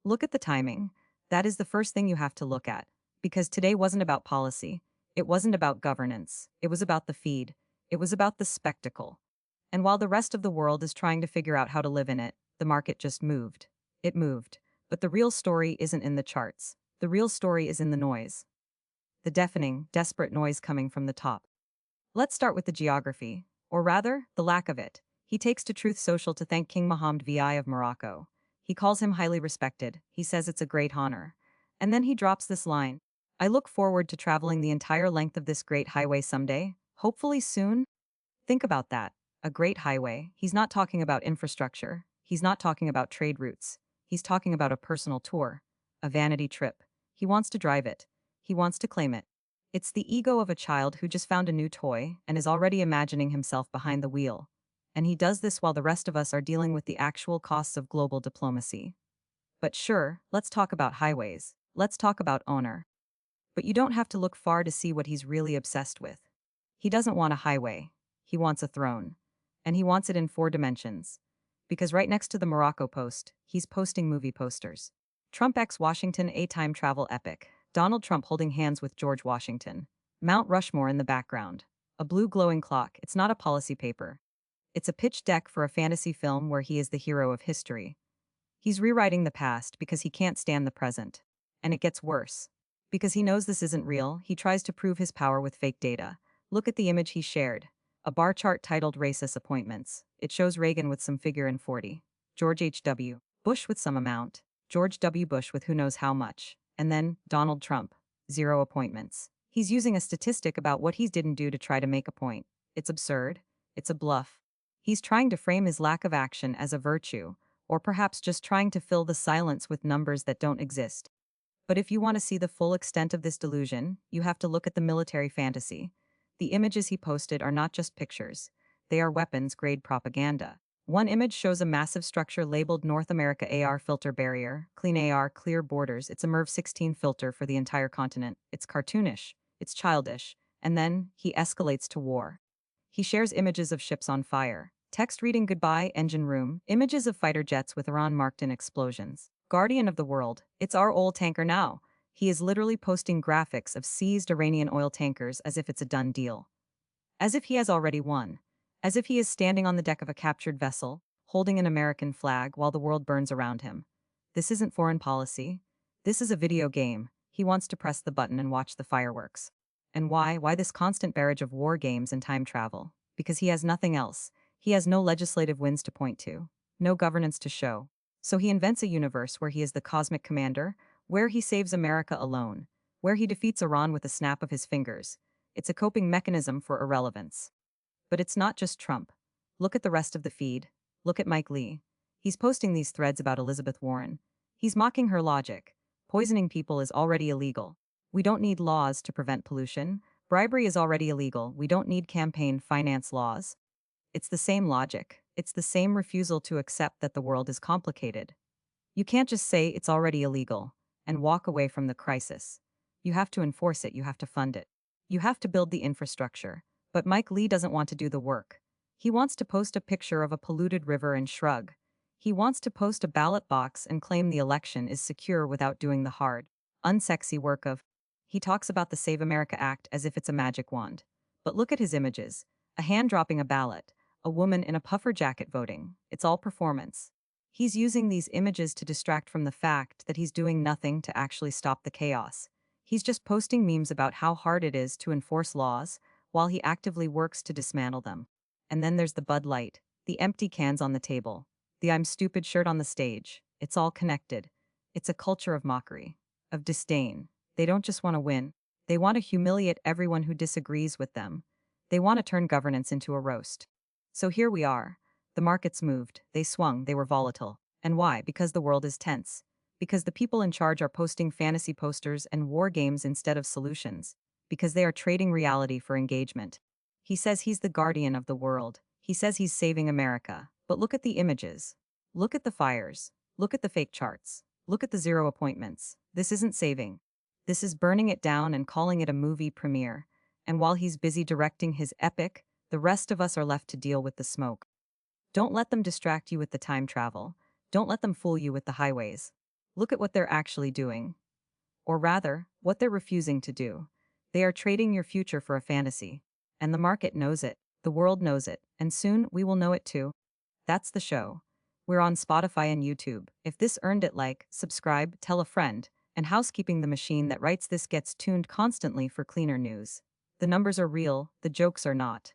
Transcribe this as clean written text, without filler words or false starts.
Look at the timing. That is the first thing you have to look at. Because today wasn't about policy. It wasn't about governance. It was about the feed. It was about the spectacle. And while the rest of the world is trying to figure out how to live in it, the market just moved. It moved. But the real story isn't in the charts. The real story is in the noise. The deafening, desperate noise coming from the top. Let's start with the geography, or rather, the lack of it. He takes to Truth Social to thank King Mohammed VI of Morocco. He calls him highly respected. He says it's a great honor. And then he drops this line. I look forward to traveling the entire length of this great highway someday, hopefully soon. Think about that. A great highway. He's not talking about infrastructure. He's not talking about trade routes. He's talking about a personal tour, a vanity trip. He wants to drive it. He wants to claim it. It's the ego of a child who just found a new toy and is already imagining himself behind the wheel. And he does this while the rest of us are dealing with the actual costs of global diplomacy. But sure, let's talk about highways. Let's talk about owner. But you don't have to look far to see what he's really obsessed with. He doesn't want a highway. He wants a throne. And he wants it in 4 dimensions. Because right next to the Morocco post, he's posting movie posters. Trump x Washington, a time travel epic. Donald Trump holding hands with George Washington. Mount Rushmore in the background. A blue glowing clock. It's not a policy paper. It's a pitch deck for a fantasy film where he is the hero of history. He's rewriting the past because he can't stand the present. And it gets worse. Because he knows this isn't real, he tries to prove his power with fake data. Look at the image he shared. A bar chart titled Racist Appointments. It shows Reagan with some figure in 40. George H.W. Bush with some amount. George W. Bush with who knows how much. And then, Donald Trump. 0 appointments. He's using a statistic about what he didn't do to try to make a point. It's absurd. It's a bluff. He's trying to frame his lack of action as a virtue, or perhaps just trying to fill the silence with numbers that don't exist. But if you want to see the full extent of this delusion, you have to look at the military fantasy. The images he posted are not just pictures. They are weapons-grade propaganda. One image shows a massive structure labeled North America AR filter barrier, clean AR, clear borders. It's a MERV 16 filter for the entire continent. It's cartoonish. It's childish. And then, he escalates to war. He shares images of ships on fire. Text reading goodbye, engine room. Images of fighter jets with Iran marked in explosions. Guardian of the world. It's our oil tanker now. He is literally posting graphics of seized Iranian oil tankers as if it's a done deal. As if he has already won. As if he is standing on the deck of a captured vessel, holding an American flag while the world burns around him. This isn't foreign policy. This is a video game. He wants to press the button and watch the fireworks. And why? Why this constant barrage of war games and time travel? Because he has nothing else. He has no legislative wins to point to. No governance to show. So he invents a universe where he is the cosmic commander, where he saves America alone, where he defeats Iran with a snap of his fingers. It's a coping mechanism for irrelevance. But it's not just Trump. Look at the rest of the feed. Look at Mike Lee. He's posting these threads about Elizabeth Warren. He's mocking her logic. Poisoning people is already illegal. We don't need laws to prevent pollution. Bribery is already illegal. We don't need campaign finance laws. It's the same logic. It's the same refusal to accept that the world is complicated. You can't just say it's already illegal and walk away from the crisis. You have to enforce it. You have to fund it. You have to build the infrastructure. But Mike Lee doesn't want to do the work. He wants to post a picture of a polluted river and shrug. He wants to post a ballot box and claim the election is secure without doing the hard, unsexy work of. He talks about the Save America Act as if it's a magic wand. But look at his images. A hand dropping a ballot. A woman in a puffer jacket voting. It's all performance. He's using these images to distract from the fact that he's doing nothing to actually stop the chaos. He's just posting memes about how hard it is to enforce laws, while he actively works to dismantle them. And then there's the Bud Light, the empty cans on the table, the I'm stupid shirt on the stage. It's all connected. It's a culture of mockery, of disdain. They don't just want to win. They want to humiliate everyone who disagrees with them. They want to turn governance into a roast. So here we are. The markets moved, they swung, they were volatile. And why? Because the world is tense. Because the people in charge are posting fantasy posters and war games instead of solutions. Because they are trading reality for engagement. He says he's the guardian of the world. He says he's saving America. But look at the images. Look at the fires. Look at the fake charts. Look at the 0 appointments. This isn't saving. This is burning it down and calling it a movie premiere. And while he's busy directing his epic, the rest of us are left to deal with the smoke. Don't let them distract you with the time travel. Don't let them fool you with the highways. Look at what they're actually doing. Or rather, what they're refusing to do. They are trading your future for a fantasy. And the market knows it, the world knows it, and soon we will know it too. That's the show. We're on Spotify and YouTube. If this earned it, like, subscribe, tell a friend, and housekeeping, the machine that writes this gets tuned constantly for cleaner news. The numbers are real, the jokes are not.